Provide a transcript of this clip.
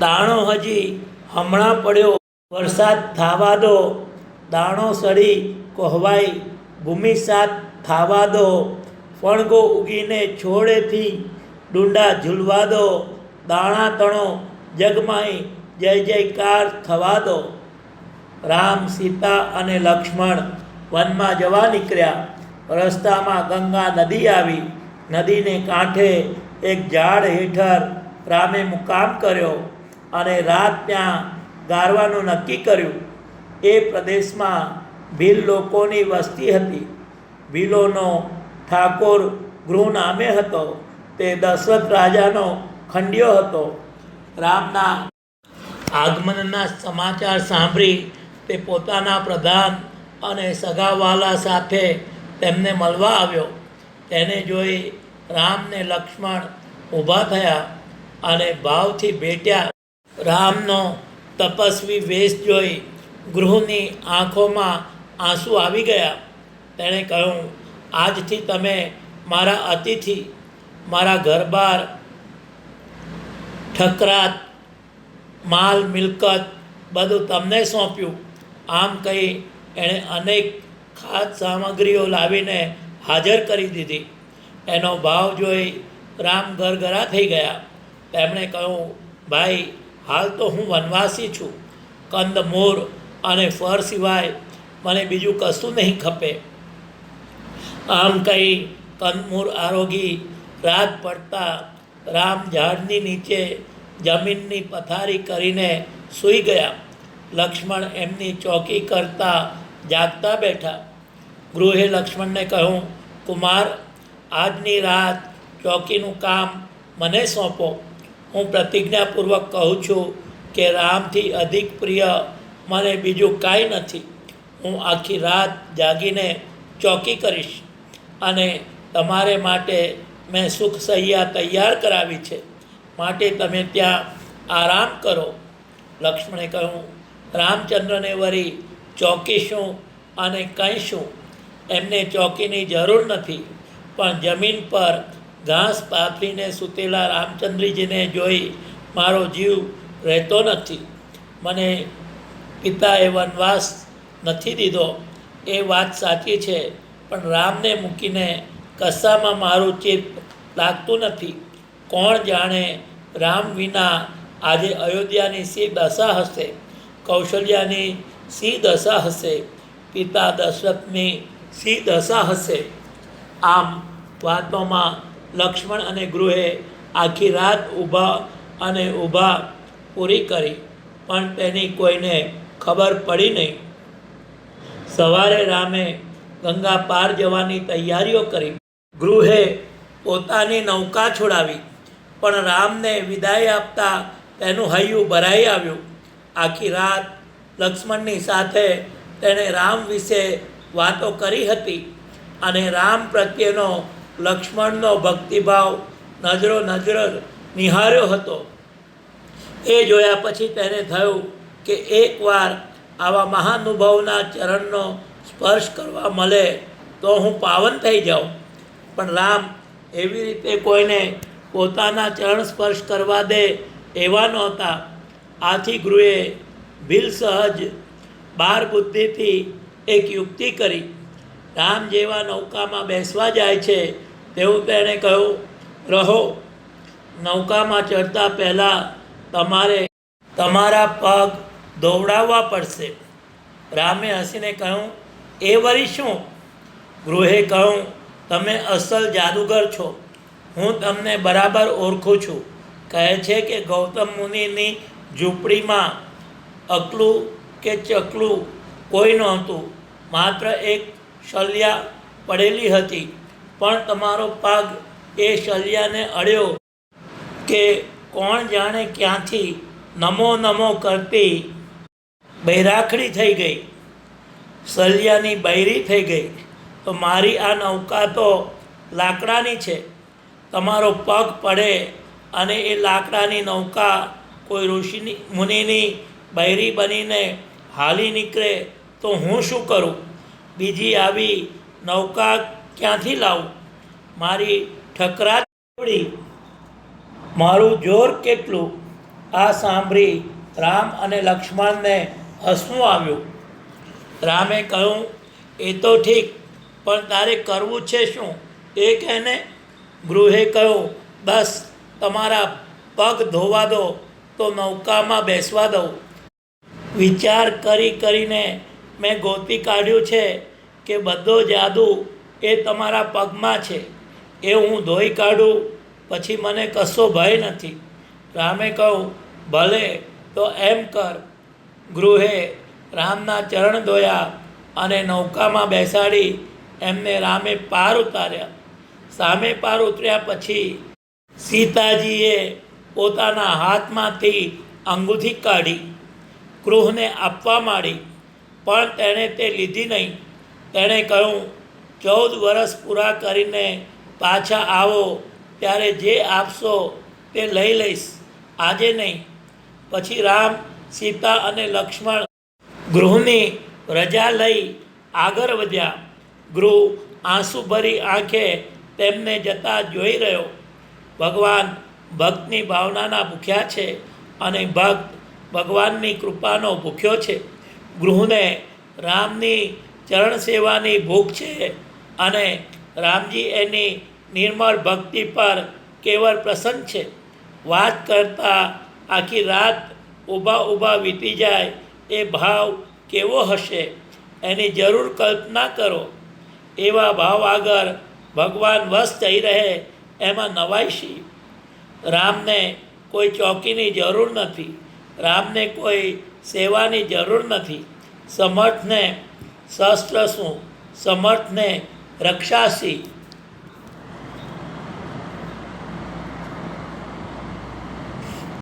દાણો હજી હમણાં પડ્યો, વરસાદ થાવા દો. દાણો સડી કોહવાઈ, ભૂમિ સાત થાવા દો. ફણગો ઉગીને છોડેથી ડુંડા ઝૂલવા દો. દાણા તણો જગમાઈ જય જયકાર થવા દો. રામ, સીતા અને લક્ષ્મણ વનમાં જવા નીકળ્યા. રસ્તામાં ગંગા નદી આવી. નદીને કાંઠે એક ઝાડ હેઠળ રામે મુકામ કર્યો અને રાત ત્યાં ગારવાનું નક્કી કર્યું. એ પ્રદેશમાં ભીલ લોકોની વસ્તી હતી. ભીલોનો ઠાકોર ગૃહ નામે હતો. તે દશરથ રાજાનો ખંડ્યો હતો. રામના આગમનના સમાચાર સાંભળી તે પોતાના પ્રધાન અને સગાવાલા સાથે તેમને મળવા આવ્યો. તેને જોઈ રામ ને લક્ષ્મણ ઊભા થયા અને ભાવથી ભેટ્યા. રામનો તપસ્વી વેશ જોઈ ગૃહની આંખોમાં આંસુ આવી ગયા. તેણે કહ્યું, આજથી તમે મારા અતિથિ, મારા ઘરબાર, ઠકરાત, માલ મિલકત બધું તમને સોંપ્યું. આમ કહી એણે અનેક ખાદ્ય સામગ્રીઓ લાવીને હાજર કરી દીધી. એનો ભાવ જોઈ રામ ગરગરા થઈ ગયા. તેમણે કહ્યું, ભાઈ, હાલ તો હું વનવાસી છું. કંદ મૂળ અને ફળ સિવાય મને બીજું કશું નહીં ખપે. આમ કહી કંદમૂળ આરોગી રાત પડતા રામ ઝાડની નીચે જમીનની પથારી કરીને સૂઈ ગયા. લક્ષ્મણ એમની ચોકી કરતા જાગતા બેઠા. ગૃહે લક્ષ્મણને કહ્યું, કુમાર, આજની રાત ચોકીનું કામ મને સોંપો. હું પ્રતિજ્ઞાપૂર્વક કહું છું કે રામથી અધિક પ્રિય મને બીજું કાંઈ નથી. હું આખી રાત જાગીને ચોકી કરીશ અને તમારે માટે મેં સુખ સૈયા તૈયાર કરાવી છે, માટે તમે ત્યાં આરામ કરો. લક્ષ્મણે કહ્યું, રામચંદ્રને વળી ચોકી શું અને કંઈ શું? એમને ચોકીની જરૂર નથી. પણ જમીન પર ઘાસ પાથરીને સૂતેલા રામચંદ્રજીને જોઈ મારો જીવ રહેતો નથી. મને પિતાએ વનવાસ નથી દીધો એ વાત સાચી છે, પણ રામને મૂકીને કશામાં મારું ચિત્ત લાગતું નથી. કોણ જાણે રામ વિના આજે અયોધ્યાની શી દશા હશે, કૌશલ્યાની શી દશા હશે, પિતા દશરથની શી દશા હશે. આમ વાતોમાં લક્ષ્મણ અને ગૃહે આખી રાત ઊભા પૂરી કરી, પણ તેની કોઈને ખબર પડી નહીં. સવારે રામે ગંગા પાર જવાની તૈયારીઓ કરી. ગૃહે પોતાની નૌકા છોડાવી, પણ રામને વિદાય આપતા તેનું હૈયું ભરાઈ આવ્યું. આખી રાત લક્ષ્મણની સાથે તેણે રામ વિશે વાતો કરી હતી અને રામ પ્રત્યેનો લક્ષ્મણનો ભક્તિભાવ નજરો નિહાળ્યો હતો. એ જોયા પછી તેને થયું કે એકવાર આવા મહાનુભાવના ચરણનો સ્પર્શ કરવા મળે તો હું પાવન થઈ જાઉં. પણ રામ એવી રીતે કોઈને પોતાના ચરણ સ્પર્શ કરવા દે એવા નહોતા. આથી ગૃહે ભીલ સહજ બાર બુદ્ધિથી એક યુક્તિ કરી. રામ જેવા નૌકામાં બેસવા જાય છે તેવું તેણે કહ્યું, રહો, નૌકામાં ચડતા પહેલાં તમારે તમારા પગ દોવડાવવા પડશે. રામે હસીને કહ્યું, એ વળી શું? ગૃહે કહ્યું, તમે અસલ જાદુગર છો. હું તમને બરાબર ઓળખું છું. કહે છે કે ગૌતમ મુનિની ઝૂંપડીમાં અકલું કે ચકલું કોઈ નહોતું, માત્ર એક શલ્યા પડેલી હતી. પણ તમારો પગ એ શલ્યાને અડ્યો કે કોણ જાણે ક્યાંથી નમો નમો કરતી બૈરાખડી થઈ ગઈ, શલ્યાની બૈરી થઈ ગઈ. તો મારી આ નૌકા તો લાકડાની છે. તમારો પગ પડે અને એ લાકડાની નૌકા કોઈ ઋષિની મુનિની બૈરી બનીને હાલી નીકળે તો હું શું કરું? બીજી આવી નૌકા ક્યાંથી લાવું? મારી ઠકરાત, મારું જોર કેટલું? આ સાંભળી રામ અને લક્ષ્મણને હસવું આવ્યું. રામે કહ્યું, એ તો ઠીક, પણ તારે કરવું છે શું એ કહેને. ગૃહે કહ્યું, બસ તમારા પગ ધોવા દો તો નૌકામાં બેસવા દઉં. વિચાર કરીને મેં ગોતી કાઢ્યું છે કે બધો જાદુ એ તમારા પગમાં છે. એ હું ધોઈ કાઢું પછી મને કશો ભય નથી. રામે કહ્યું, ભલે તો એમ કર. ગૃહે રામના ચરણ ધોયા અને નૌકામાં બેસાડી એમને રામે પાર ઉતાર્યા. સામે પાર ઉતર્યા પછી સીતાજીએ પોતાના હાથમાંથી અંગૂઠી કાઢી ગૃહને આપવા માંડી, પણ તેણે તે લીધી નહીં. તેણે કહ્યું, 14 વર્ષ પૂરા કરીને પાછા આવો ત્યારે જે આપશો તે લઈ લઈશ, આજે નહીં. પછી રામ, સીતા અને લક્ષ્મણ ગૃહની રજા લઈ આગળ વધ્યા. ગૃહ આંસુ ભરી આંખે તેમને જતા જોઈ રહ્યો. ભગવાન ભક્તની ભાવનાના ભૂખ્યા છે અને ભક્ત ભગવાનની કૃપાનો ભૂખ્યો છે. ગૃહને રામની ચરણ સેવાની ભૂખ છે અને રામજી એની નિર્મળ ભક્તિ પર કેવળ પ્રસન્ન છે. વાત કરતાં આખી રાત ઊભા વીતી જાય એ ભાવ કેવો હશે એની જરૂર કલ્પના કરો. એવા ભાવ આગળ ભગવાન વશ થઈ રહે એમાં નવાઈ શી. રામને કોઈ ચોકીની જરૂર નથી. રામને કોઈ સેવાની જરૂર નથી. સમર્થને શસ્ત્ર શું, સમર્થને રક્ષાશી.